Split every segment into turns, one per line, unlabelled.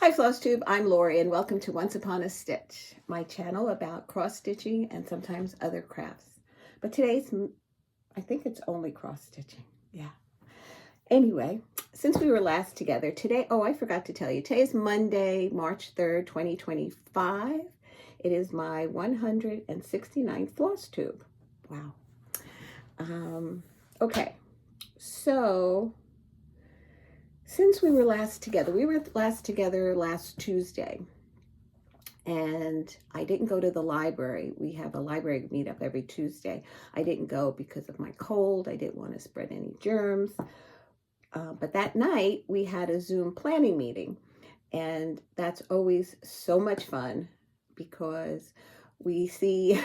Hi Flosstube, I'm Lori and welcome to Once Upon a Stitch, my channel about cross-stitching and sometimes other crafts. But today's, I think it's only cross-stitching, yeah. Anyway, since we were last together, today, I forgot to tell you, today is Monday, March 3rd, 2025. It is my 169th Flosstube. Wow. Okay, so since we were last together last Tuesday, and I didn't go to the library. We have a library meetup every Tuesday. I didn't go because of my cold. I didn't want to spread any germs. But that night we had a Zoom planning meeting, and that's always so much fun because we see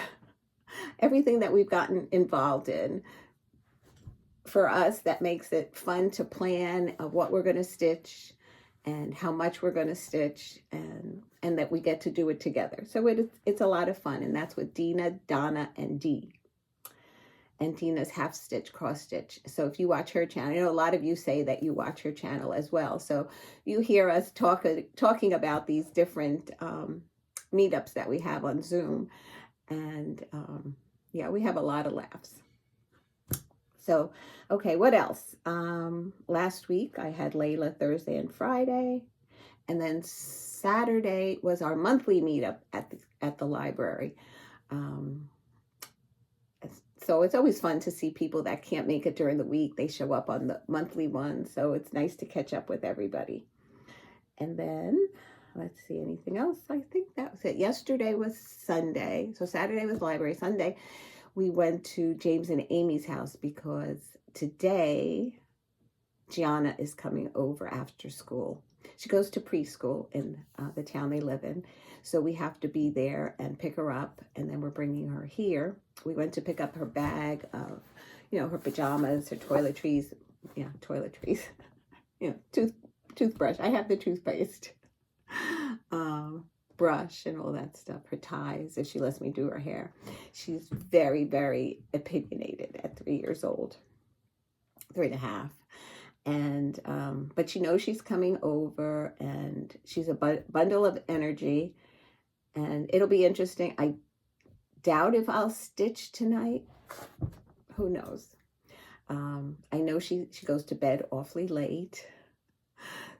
everything that we've gotten involved in. For us, that makes it fun to plan of what we're going to stitch and how much we're going to stitch, and that we get to do it together. So it's a lot of fun, and that's with Dena, Donna, and Dee. And Dena's half stitch, cross stitch. So if you watch her channel, I know a lot of you say that you watch her channel as well. So you hear us talking about these different meetups that we have on Zoom, and yeah, we have a lot of laughs. So, okay, what else? Last week I had Layla Thursday and Friday, and then Saturday was our monthly meetup at the library. So it's always fun to see people that can't make it during the week. They show up on the monthly one, so it's nice to catch up with everybody. And then, let's see, anything else? I think that was it. Yesterday was Sunday, so Saturday was library. Sunday, we went to James and Amy's house because today Gianna is coming over after school. She goes to preschool in the town they live in. So we have to be there and pick her up, and then we're bringing her here. We went to pick up her bag of, her pajamas, her toiletries, toothbrush. I have the toothpaste, brush and all that stuff, her ties, if she lets me do her hair. She's very, very opinionated at 3 years old, 3.5. And, but she knows she's coming over, and she's a bundle of energy, and it'll be interesting. I doubt if I'll stitch tonight. Who knows? I know she goes to bed awfully late,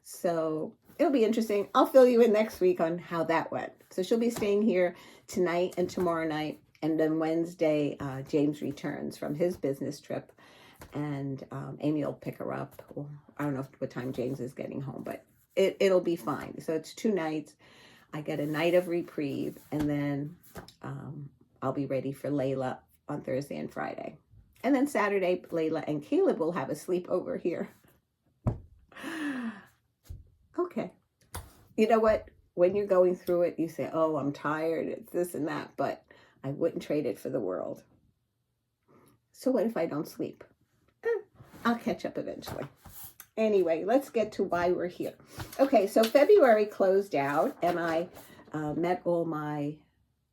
so it'll be interesting. I'll fill you in next week on how that went. So she'll be staying here tonight and tomorrow night, and then Wednesday, James returns from his business trip, and Amy will pick her up. Or I don't know what time James is getting home, but it'll be fine. So it's 2 nights. I get a night of reprieve, and then I'll be ready for Layla on Thursday and Friday. And then Saturday, Layla and Caleb will have a sleepover here. Okay. You know what? When you're going through it, you say, oh, I'm tired, it's this and that, but I wouldn't trade it for the world. So what if I don't sleep? I'll catch up eventually. Anyway, let's get to why we're here. Okay, so February closed out, and I met all my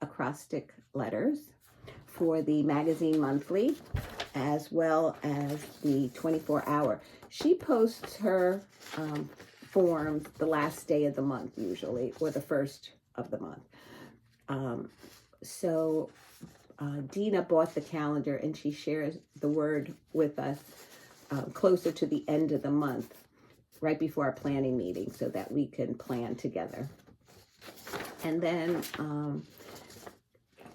acrostic letters for the magazine monthly, as well as the 24-hour. She posts her forms the last day of the month usually, or the first of the month. So Dena bought the calendar, and she shares the word with us closer to the end of the month, right before our planning meeting, so that we can plan together. And then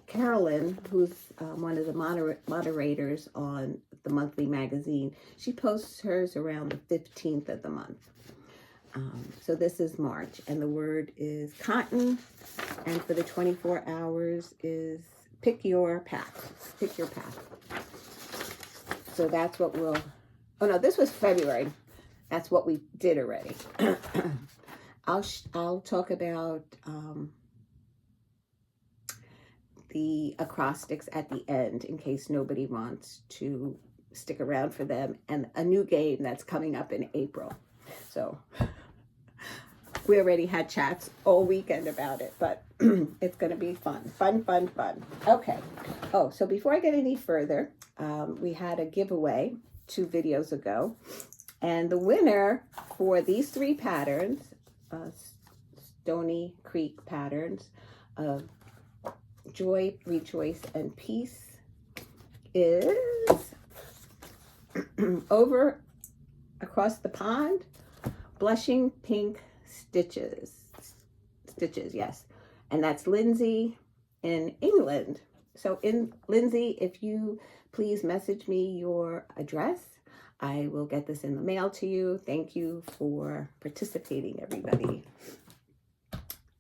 Carolyn, who's one of the moderators on the monthly magazine, she posts hers around the 15th of the month. So this is March, and the word is cotton, and for the 24 hours is pick your path. Pick your path. So that's what we'll, oh no, this was February. That's what we did already. I'll talk about the acrostics at the end in case nobody wants to stick around for them, and a new game that's coming up in April. So we already had chats all weekend about it, but it's going to be fun. Okay. Oh, so before I get any further, we had a giveaway 2 videos ago, and the winner for these 3 patterns, Stony Creek patterns of Joy, Rejoice, and Peace is Over Across the Pond, Blushing Pink Stitches, yes. And that's Lindsi in England. So in Lindsi, if you please message me your address, I will get this in the mail to you. Thank you for participating, everybody.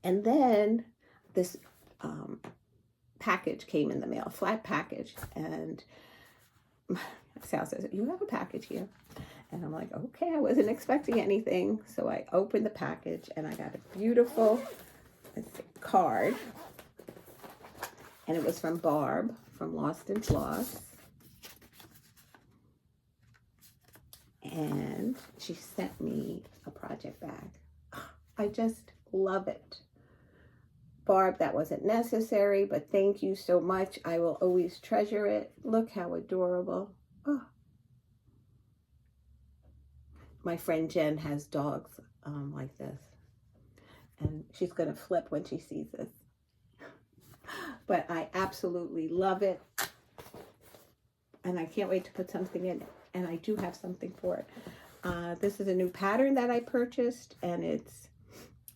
And then this package came in the mail, flat package. And Sal says, you have a package here. And I'm like, okay, I wasn't expecting anything. So I opened the package and I got a beautiful card. And it was from Barb from Lost and Floss. And she sent me a project bag. I just love it. Barb, that wasn't necessary, but thank you so much. I will always treasure it. Look how adorable. Oh. My friend Jen has dogs like this. And she's going to flip when she sees this. But I absolutely love it. And I can't wait to put something in it. And I do have something for it. This is a new pattern that I purchased. And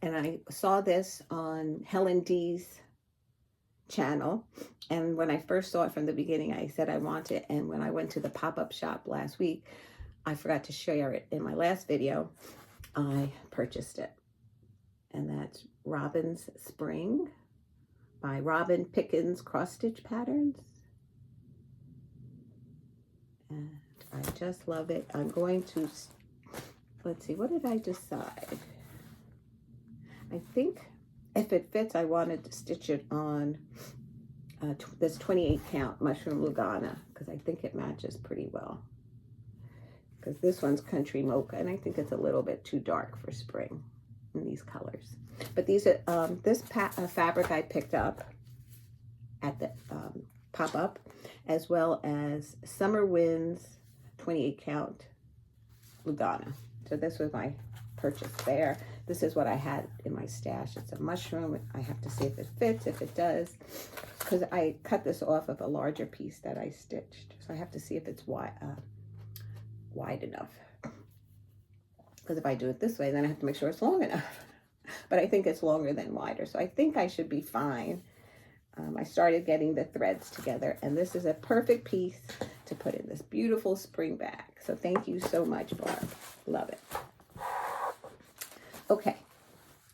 I saw this on Helen D's channel. And when I first saw it from the beginning, I said I want it. And when I went to the pop-up shop last week, I forgot to share it in my last video. I purchased it. And that's Robin's Spring by Robin Pickens Cross Stitch Patterns. And I just love it. I'm going to, let's see, what did I decide? I think if it fits, I wanted to stitch it on this 28 count Mushroom Lugana, because I think it matches pretty well. Because this one's Country Mocha, and I think it's a little bit too dark for spring in these colors. But these are this fabric I picked up at the pop-up, as well as Summer Winds 28 count Lugana. So this was my purchase there. This is what I had in my stash. It's a mushroom. I have to see if it fits, if it does, because I cut this off of a larger piece that I stitched. So I have to see if it's wide enough. Because if I do it this way, then I have to make sure it's long enough. But I think it's longer than wider. So I think I should be fine. I started getting the threads together, and this is a perfect piece to put in this beautiful spring bag. So thank you so much, Barb. Love it. Okay,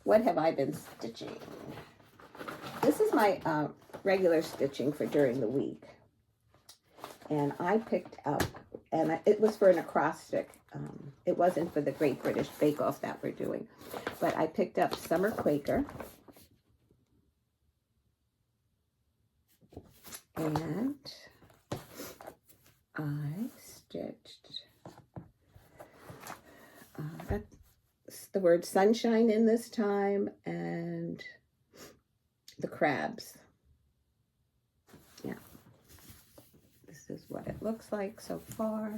what have I been stitching? This is my regular stitching for during the week. And I picked up, and it was for an acrostic. It wasn't for the Great British Bake Off that we're doing. But I picked up Summer Quaker. And I stitched, got the word sunshine in this time, and the crabs. Yeah. This is what it looks like so far.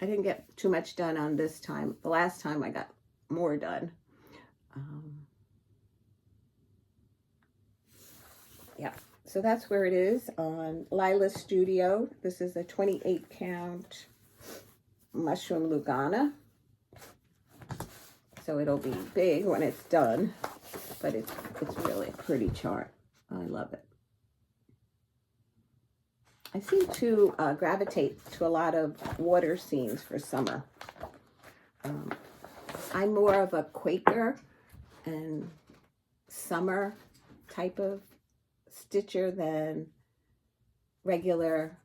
I didn't get too much done on this time. The last time I got more done. Yeah, so that's where it is on Lila's Studio. This is a 28 count Mushroom Lugana. So it'll be big when it's done, but it's really a pretty chart. I love it. I seem to gravitate to a lot of water scenes for summer. I'm more of a Quaker and summer type of stitcher than regular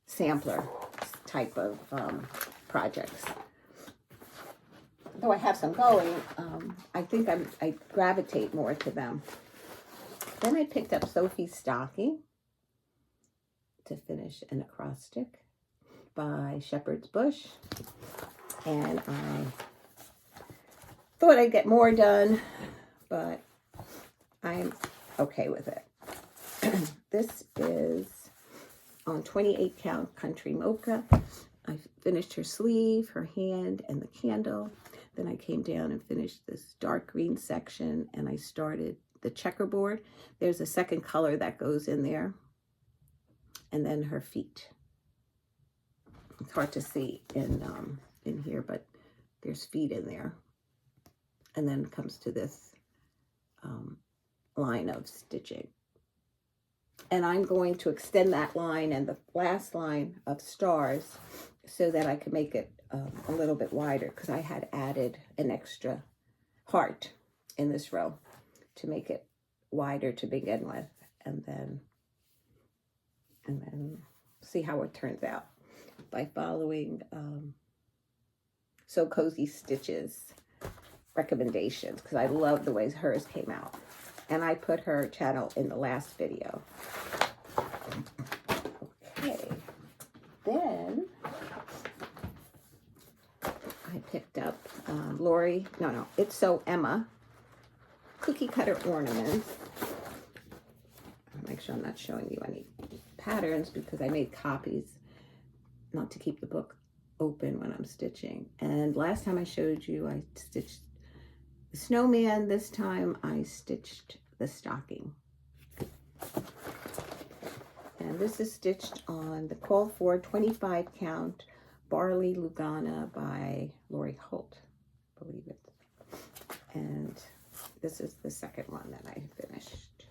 sampler type of projects. Though I have some going, I think I gravitate more to them. Then I picked up Sophie's Stocking to finish an acrostic by Shepherd's Bush. And I thought I'd get more done, but I'm okay with it. This is on 28 count Country Mocha, I finished her sleeve, her hand, and the candle. Then I came down and finished this dark green section, and I started the checkerboard. There's a second color that goes in there. And then her feet. It's hard to see in here, but there's feet in there. And then it comes to this line of stitching. And I'm going to extend that line and the last line of stars so that I can make it a little bit wider, because I had added an extra heart in this row to make it wider to begin with, and then see how it turns out by following So Cozy Stitches recommendations, because I love the way hers came out. And I put her channel in the last video. Okay. Then I picked up It's So Emma cookie cutter ornaments. Make sure I'm not showing you any patterns because I made copies not to keep the book open when I'm stitching. And last time I showed you, I stitched the snowman. This time I stitched the stocking. And this is stitched on the Call For 25 Count Barley Lugana by Lori Holt, I believe it. And this is the second one that I finished.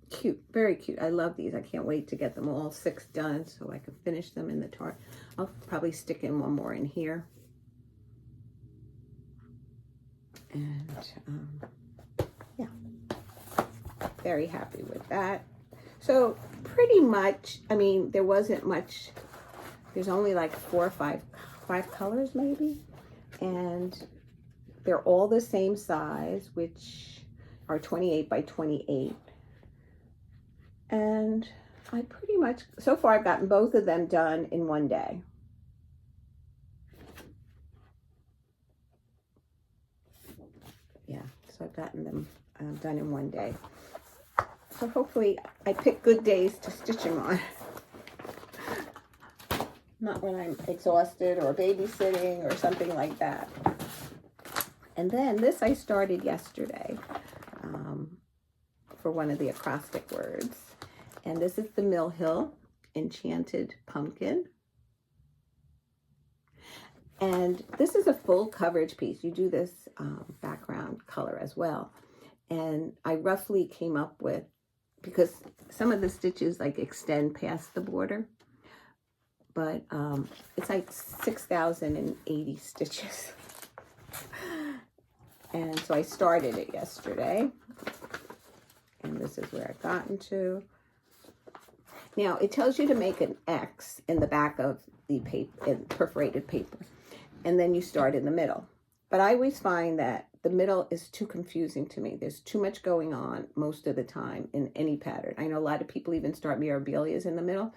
Cute, very cute. I love these. I can't wait to get them all 6 done so I can finish them in the tart. I'll probably stick in one more in here. And yeah, very happy with that. So pretty much, I mean, there wasn't much. There's only like 4 or 5 colors maybe, and they're all the same size, which are 28 by 28. And I pretty much, so far I've gotten both of them done in one day. Yeah, so I've gotten them done in one day. So hopefully I pick good days to stitch them on. Not when I'm exhausted or babysitting or something like that. And then this I started yesterday for one of the acrostic words. And this is the Mill Hill Enchanted Pumpkin. And this is a full coverage piece. You do this background color as well. And I roughly came up with, because some of the stitches like extend past the border, but it's like 6,080 stitches. And so I started it yesterday. And this is where I've gotten to. Now, it tells you to make an X in the back of the paper, in perforated paper, and then you start in the middle. But I always find that the middle is too confusing to me. There's too much going on most of the time in any pattern. I know a lot of people even start mirabilias in the middle.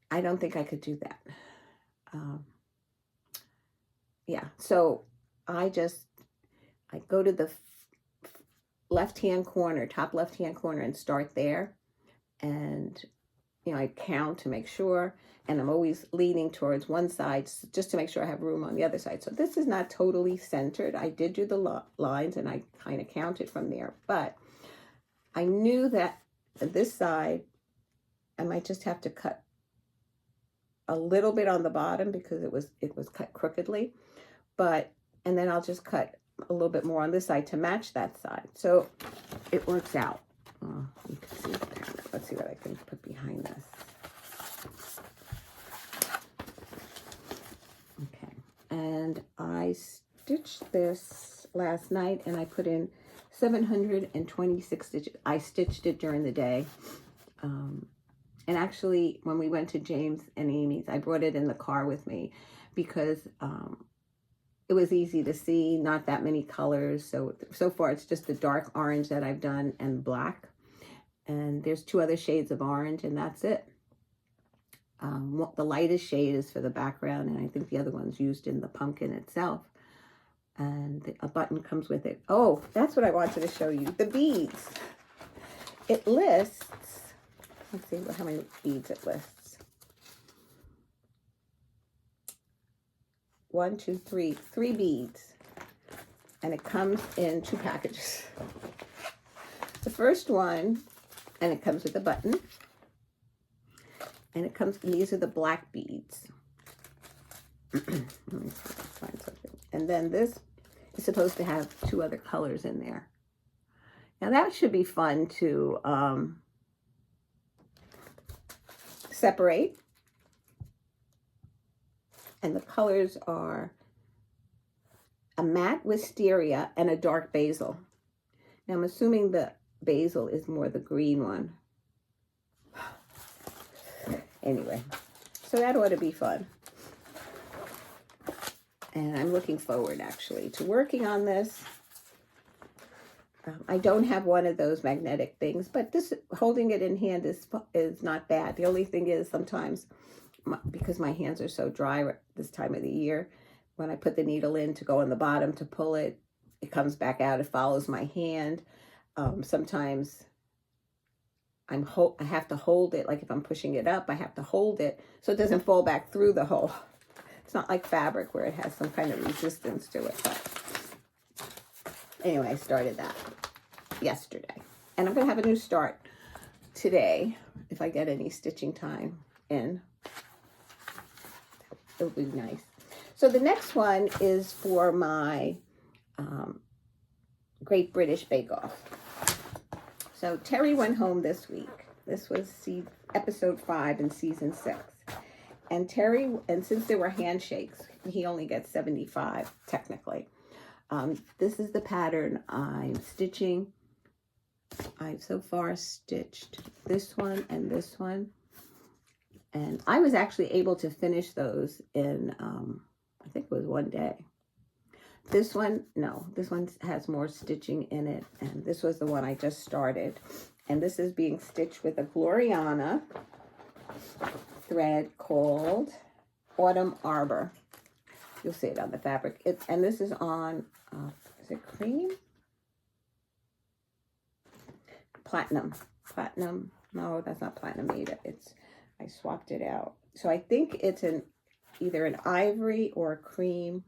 I don't think I could do that. Yeah, so I go to the left-hand corner, top left-hand corner, and start there. And, you know, I count to make sure, and I'm always leaning towards one side just to make sure I have room on the other side. So this is not totally centered. I did do the lines and I kind of counted from there, but I knew that this side, I might just have to cut a little bit on the bottom because it was cut crookedly, and then I'll just cut a little bit more on this side to match that side. So it works out. Oh, you can see the camera. Let's see what I can put behind this. Okay, and I stitched this last night and I put in 726 stitches. I stitched it during the day. And actually, when we went to James and Amy's, I brought it in the car with me because it was easy to see, not that many colors. So far, it's just the dark orange that I've done and black. And there's 2 other shades of orange, and that's it. The lightest shade is for the background, and I think the other one's used in the pumpkin itself. And a button comes with it. Oh, that's what I wanted to show you. The beads. It lists, let's see how how many beads it lists. 1, 2, 3, 3 beads. And it comes in 2 packages. The first one, and it comes with a button. And it comes, and these are the black beads. Let me see if I can find something. And then this is supposed to have 2 other colors in there. Now that should be fun to separate. And the colors are a matte wisteria and a dark basil. Now I'm assuming the basil is more the green one. Anyway, so that ought to be fun. And I'm looking forward, actually, to working on this. I don't have one of those magnetic things, but this holding it in hand is not bad. The only thing is sometimes, because my hands are so dry this time of the year, when I put the needle in to go on the bottom to pull it, it comes back out. It follows my hand. Sometimes I have to hold it, like if I'm pushing it up, I have to hold it so it doesn't fall back through the hole. It's not like fabric where it has some kind of resistance to it. But anyway, I started that yesterday. And I'm going to have a new start today if I get any stitching time in. It'll be nice. So the next one is for my Great British Bake Off. So Terry went home this week. This was episode 5 in season 6. And Terry, and since there were handshakes, he only gets 75 technically. This is the pattern I'm stitching. I've so far stitched this one and this one. And I was actually able to finish those in, I think it was 1 day. This one, no, this one has more stitching in it. And this was the one I just started. And this is being stitched with a Gloriana thread called Autumn Arbor. You'll see it on the fabric. And this is on, is it cream? Platinum. Platinum. No, that's not platinum either. I swapped it out. So I think it's either an ivory or a cream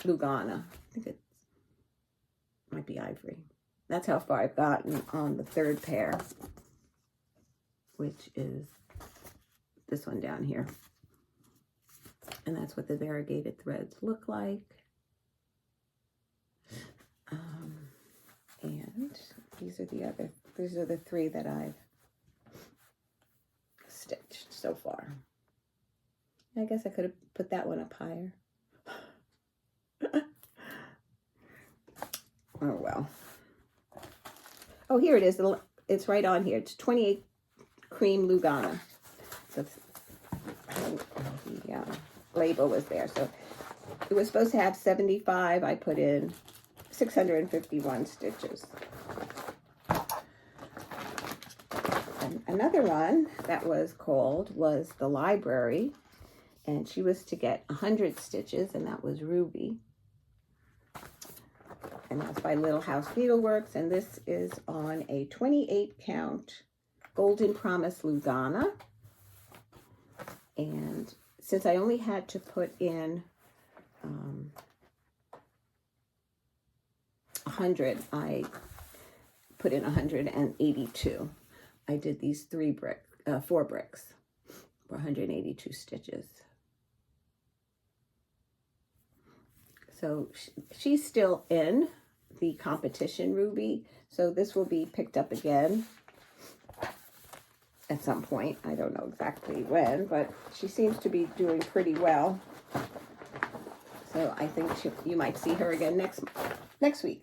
Lugana. I think it might be ivory. That's how far I've gotten on the 3rd pair, which is this one down here. And that's what the variegated threads look like. And these are the 3 that I've stitched so far. I guess I could have put that one up higher. Oh, well. Oh, here it is. It's right on here. It's 28 cream Lugana. So the label was there. So it was supposed to have 75. I put in 651 stitches. And another one that was the Library. And she was to get 100 stitches, and that was Ruby. And that's by Little House Needleworks. And this is on a 28 count Golden Promise Lugana. And since I only had to put in 100, I put in 182. I did these 4 bricks for 182 stitches. So she's still in the competition, Ruby. So this will be picked up again at some point. I don't know exactly when, but she seems to be doing pretty well. So I think you might see her again next week.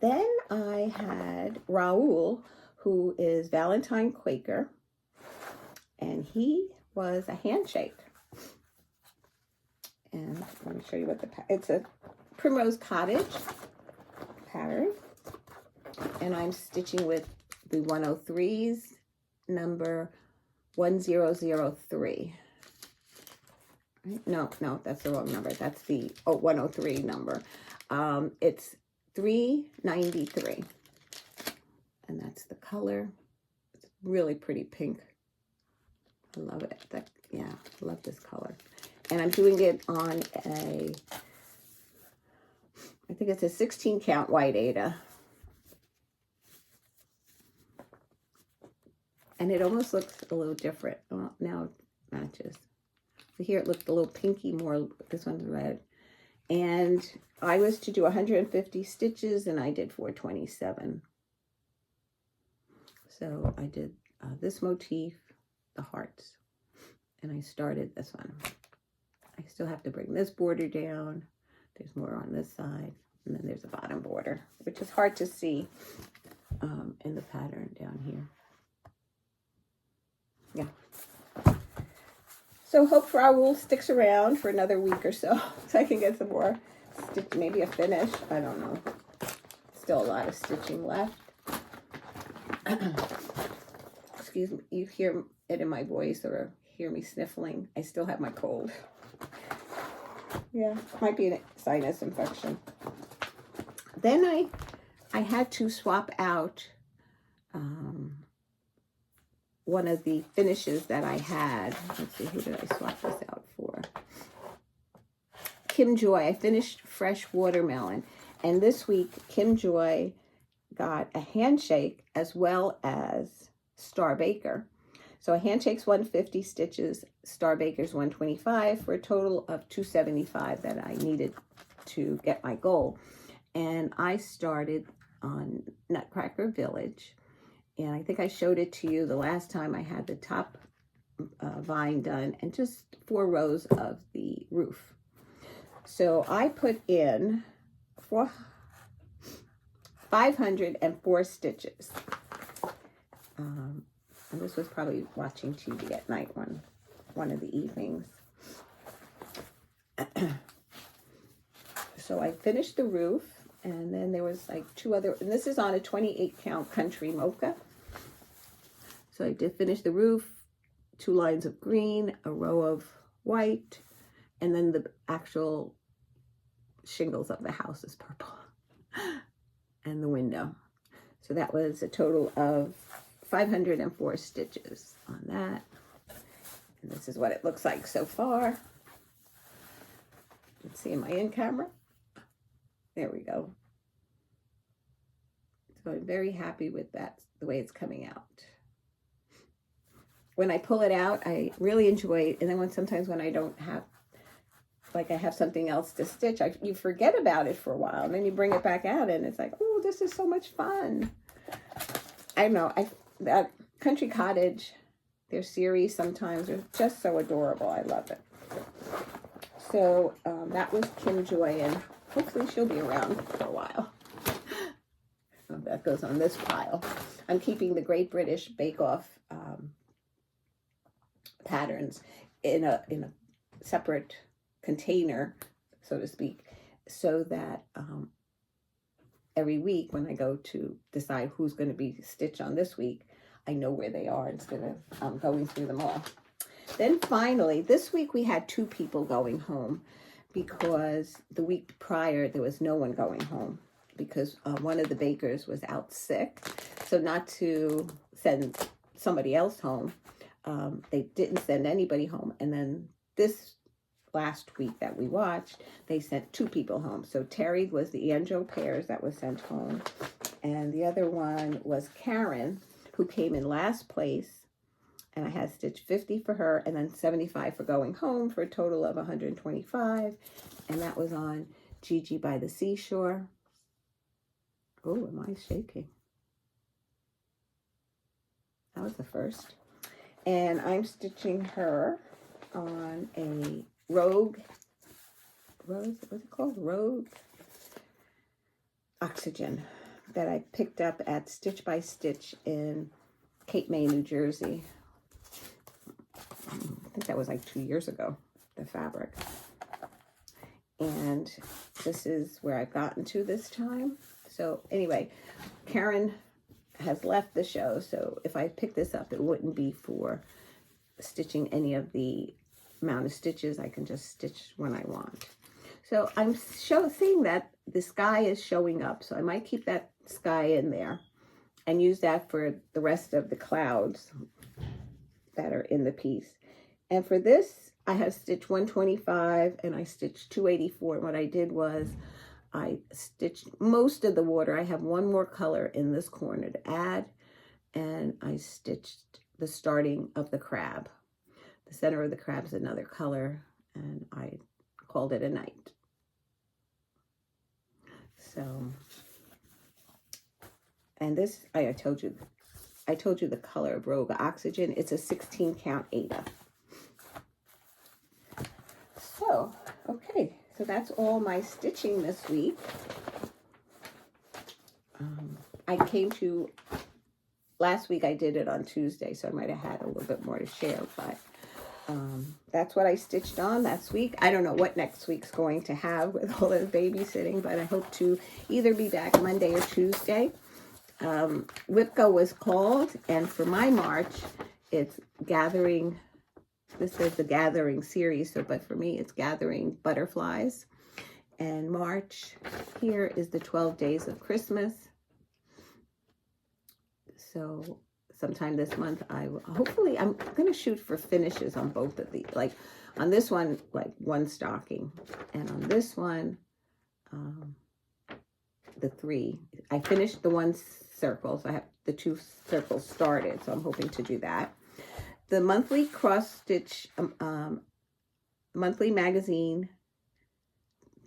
Then I had Raoul, who is Valentine Quaker, and he was a handshake. And let me show you what it's a Primrose Cottage pattern. And I'm stitching with the 103s, number 1003. No, that's the wrong number. That's the 103 number. It's 393. and that's the color. It's really pretty pink. I love it. Yeah, I love this color. And I'm doing it on I think it's a 16 count white Aida. And it almost looks a little different. Well, now it matches. So here it looked a little pinky more. This one's red. And I was to do 150 stitches, and I did 427. So I did this motif, the hearts, and I started this one. I still have to bring this border down. There's more on this side, and then there's a bottom border, which is hard to see in the pattern down here. Yeah. So hope Raoul sticks around for another week or so I can get some more stitch, maybe a finish. I don't know. Still a lot of stitching left. Excuse me, you hear it in my voice or hear me sniffling. I still have my cold. Yeah, might be a sinus infection. Then I had to swap out one of the finishes that I had. Let's see, who did I swap this out for? Kim Joy. I finished Fresh Watermelon. And this week, Kim Joy got a handshake as well as Star Baker. So a handshake's 150 stitches, Star Baker's 125 for a total of 275 that I needed to get my goal. And I started on Nutcracker Village. And I think I showed it to you the last time. I had the top vine done and just 4 rows of the roof. So I put in 504 stitches. And this was probably watching TV at night one of the evenings. So I finished the roof, and then there was like 2 other, and this is on a 28 count country mocha. So I did finish the roof, 2 lines of green, a row of white, and then the actual shingles of the house is purple, and the window. So that was a total of 504 stitches on that. And this is what it looks like so far. You can see in my in camera. There we go. So I'm very happy with that, the way it's coming out. When I pull it out, I really enjoy it. And then sometimes when I don't have, like I have something else to stitch, you forget about it for a while. And then you bring it back out and it's like, oh, this is so much fun. I know, that Country Cottage, their series sometimes are just so adorable. I love it. So that was Kim Joy, and hopefully she'll be around for a while. That goes on this pile. I'm keeping the Great British Bake Off patterns in a separate container, so to speak, so that every week when I go to decide who's going to be stitched on this week, I know where they are instead of going through them all. Then finally, this week we had 2 people going home because the week prior there was no one going home because one of the bakers was out sick. So not to send somebody else home, they didn't send anybody home. And then this last week that we watched, they sent 2 people home. So Terry was the Anjo Pears that was sent home, and the other one was Karen, who came in last place, and I had stitched 50 for her and then 75 for going home for a total of 125, and that was on Gigi by the Seashore. Oh, am I shaking? That was the first. And I'm stitching her on a Rogue, what's it called? Rogue Oxygen that I picked up at Stitch by Stitch in Cape May, New Jersey. I think that was like 2 years ago, the fabric. And this is where I've gotten to this time. So anyway, Karen has left the show, so if I pick this up, it wouldn't be for stitching any of the amount of stitches. I can just stitch when I want. So I'm seeing that the sky is showing up, so I might keep that sky in there. and use that for the rest of the clouds that are in the piece. And for this, I have stitched 125 and I stitched 284. And what I did was I stitched most of the water. I have one more color in this corner to add, and I stitched the starting of the crab. The center of the crab is another color, and I called it a night. So, and this, I told you the color of Rogue Oxygen. It's a 16 count Ada. So, okay, so that's all my stitching this week. Last week I did it on Tuesday, so I might have had a little bit more to share, but that's what I stitched on last week. I don't know what next week's going to have with all the babysitting, but I hope to either be back Monday or Tuesday. WIPS was called, and for my March, it's gathering. This is the gathering series, but for me, it's gathering butterflies. And March here is the 12 days of Christmas. So sometime this month, I'm going to shoot for finishes on both of these. Like on this one, like one stocking, and on this one, the 3. I finished the 1 circle, so I have the 2 circles started, so I'm hoping to do that. The monthly cross stitch, monthly magazine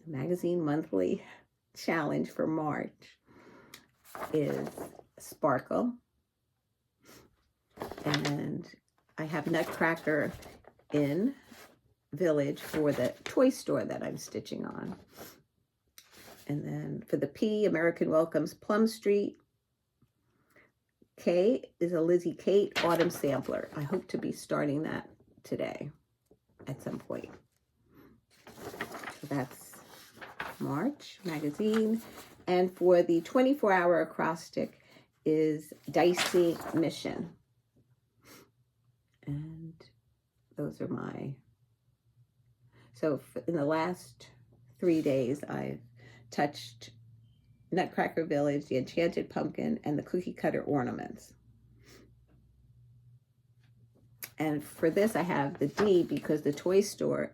monthly challenge for March is Sparkle. And I have Nutcracker in Village for the toy store that I'm stitching on. And then for the P, American Welcomes Plum Street. K is a Lizzie Kate Autumn Sampler. I hope to be starting that today at some point. So that's March magazine. And for the 24-hour acrostic is Dicey Mission. And those are my... So in the last 3 days, I've touched Nutcracker Village, the Enchanted Pumpkin, and the Cookie Cutter Ornaments. And for this, I have the D because the toy store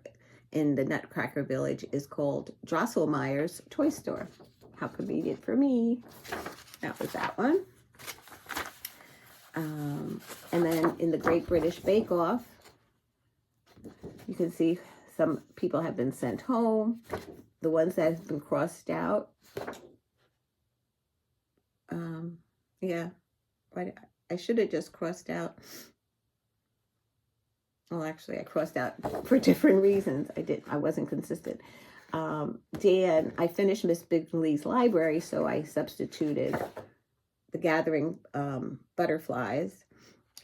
in the Nutcracker Village is called Drosselmeyer's Toy Store. How convenient for me. That was that one. And then in the Great British Bake Off, you can see some people have been sent home. The ones that have been crossed out, yeah, I should have just crossed out. Well, actually, I crossed out for different reasons. I wasn't consistent. Dan, I finished Miss Bigley's library, so I substituted the Gathering butterflies.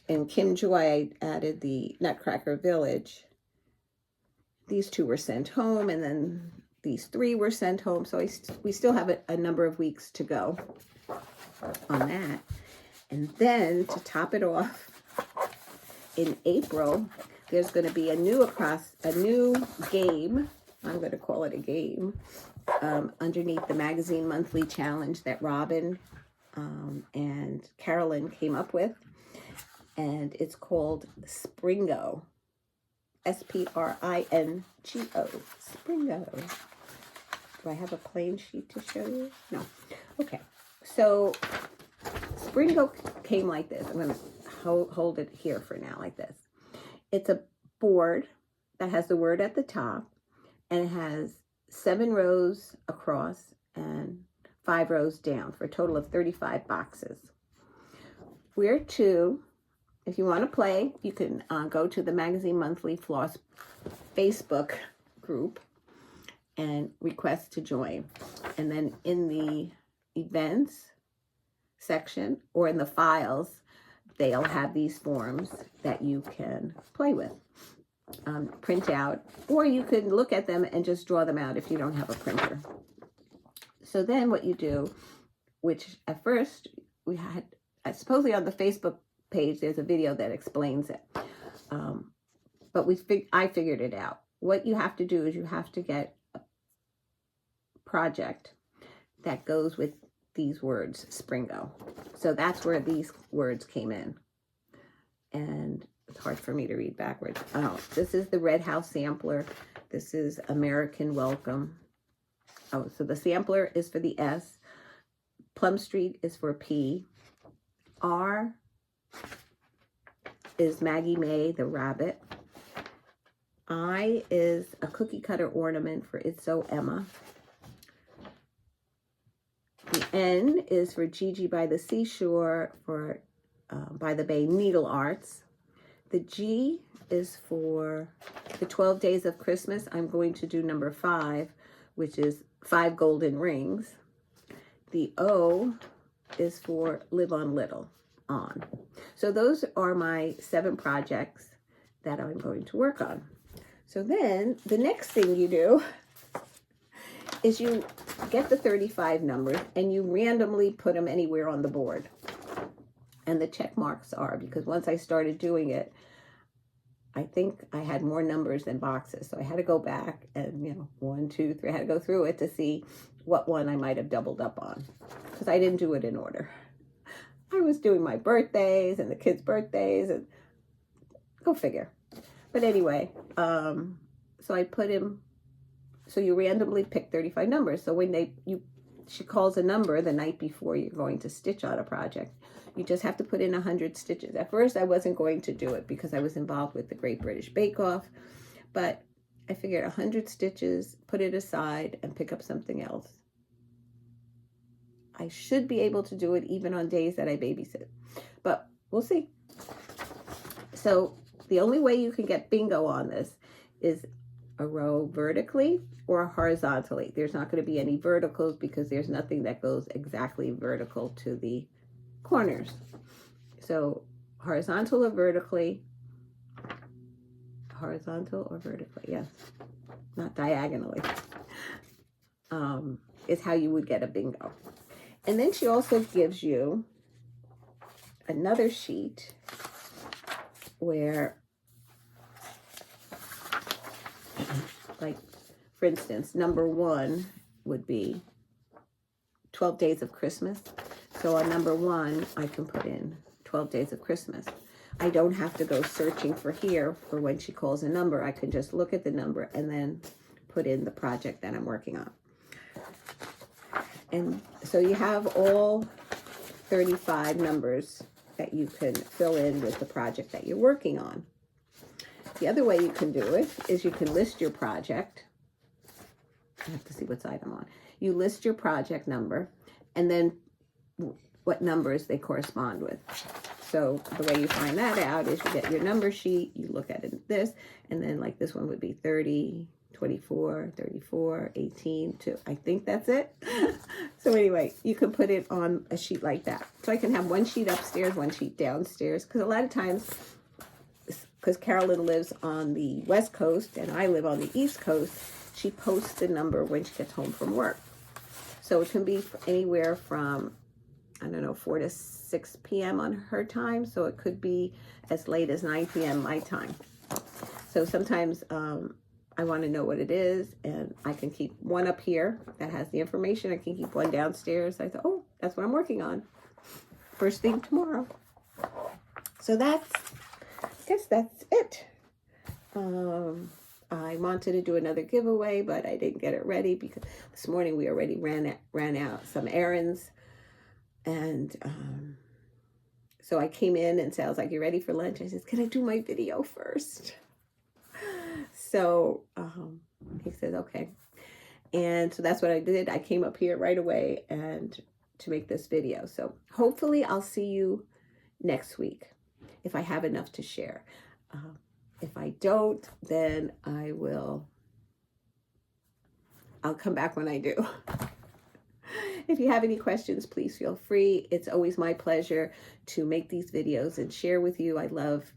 And Kim Joy, I added the Nutcracker Village. These 2 were sent home, and then these 3 were sent home. So we still have a number of weeks to go on that. And then to top it off, in April, there's going to be a new game. I'm going to call it a game underneath the magazine monthly challenge that Robin and Carolyn came up with, and it's called Springo. Springo. Springo. Do I have a plain sheet to show you? No. Okay. So Springo came like this. I'm going to hold it here for now like this. It's a board that has the word at the top, and it has 7 rows across and 5 rows down for a total of 35 boxes. Where to, if you want to play, you can go to the Magazine Monthly Floss Facebook group and request to join. And then in the events section or in the files, they'll have these forms that you can play with, print out, or you can look at them and just draw them out if you don't have a printer. So then what you do, which at first we had, supposedly on the Facebook page, there's a video that explains it. But I figured it out. What you have to do is you have to get a project that goes with these words, Springo. So that's where these words came in. And it's hard for me to read backwards. Oh, this is the Red House sampler. This is American Welcome. Oh, so the sampler is for the S. Plum Street is for P. R is Maggie May, the rabbit. I is a cookie cutter ornament for It's So Emma. The N is for Gigi by the Seashore for By the Bay Needle Arts. The G is for the 12 Days of Christmas. I'm going to do number 5, which is 5 golden rings. The O is for Live on Little on. So those are my 7 projects that I'm going to work on. So then the next thing you do is you get the 35 numbers and you randomly put them anywhere on the board. And the check marks are, because once I started doing it, I think I had more numbers than boxes. So I had to go back and, 1, 2, 3, I had to go through it to see what one I might have doubled up on, because I didn't do it in order. I was doing my birthdays and the kids' birthdays, and go figure. But anyway, so I put him, so you randomly pick 35 numbers. So when she calls a number the night before you're going to stitch on a project, you just have to put in 100 stitches. At first, I wasn't going to do it because I was involved with the Great British Bake Off, but I figured 100 stitches, put it aside, and pick up something else. I should be able to do it even on days that I babysit, but we'll see. So the only way you can get bingo on this is a row vertically or horizontally. There's not going to be any verticals because there's nothing that goes exactly vertical to the corners. So horizontal or vertically, yes, not diagonally, is how you would get a bingo. And then she also gives you another sheet where, like, for instance, number 1 would be 12 Days of Christmas. So on number 1, I can put in 12 Days of Christmas. I don't have to go searching for here for when she calls a number. I can just look at the number and then put in the project that I'm working on. And so you have all 35 numbers that you can fill in with the project that you're working on. The other way you can do it is you can list your project. I have to see what side I'm on. You list your project number and then what numbers they correspond with. So the way you find that out is you get your number sheet, you look at it this, and then like this one would be 30, 24, 34, 18, 2. I think that's it. So anyway, you can put it on a sheet like that. So I can have one sheet upstairs, one sheet downstairs, because a lot of times, because Carolyn lives on the West Coast and I live on the East Coast, she posts the number when she gets home from work. So it can be anywhere from, 4 to 6 p.m. on her time. So it could be as late as 9 p.m. my time. So sometimes I want to know what it is, and I can keep one up here that has the information. I can keep one downstairs. I thought, oh, that's what I'm working on. First thing tomorrow. So I guess that's it. I wanted to do another giveaway, but I didn't get it ready because this morning we already ran out some errands. And so I came in and said, I was like, you ready for lunch? I said, can I do my video first? So he said, okay. And so that's what I did. I came up here right away and to make this video. So hopefully I'll see you next week if I have enough to share. If I don't, then I'll come back when I do. If you have any questions, please feel free. It's always my pleasure to make these videos and share with you. I love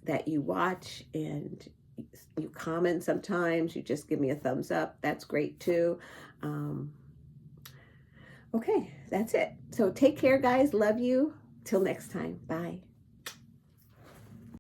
that you watch and you comment sometimes. You just give me a thumbs up. That's great too. Okay, that's it. So take care, guys. Love you. Till next time. Bye.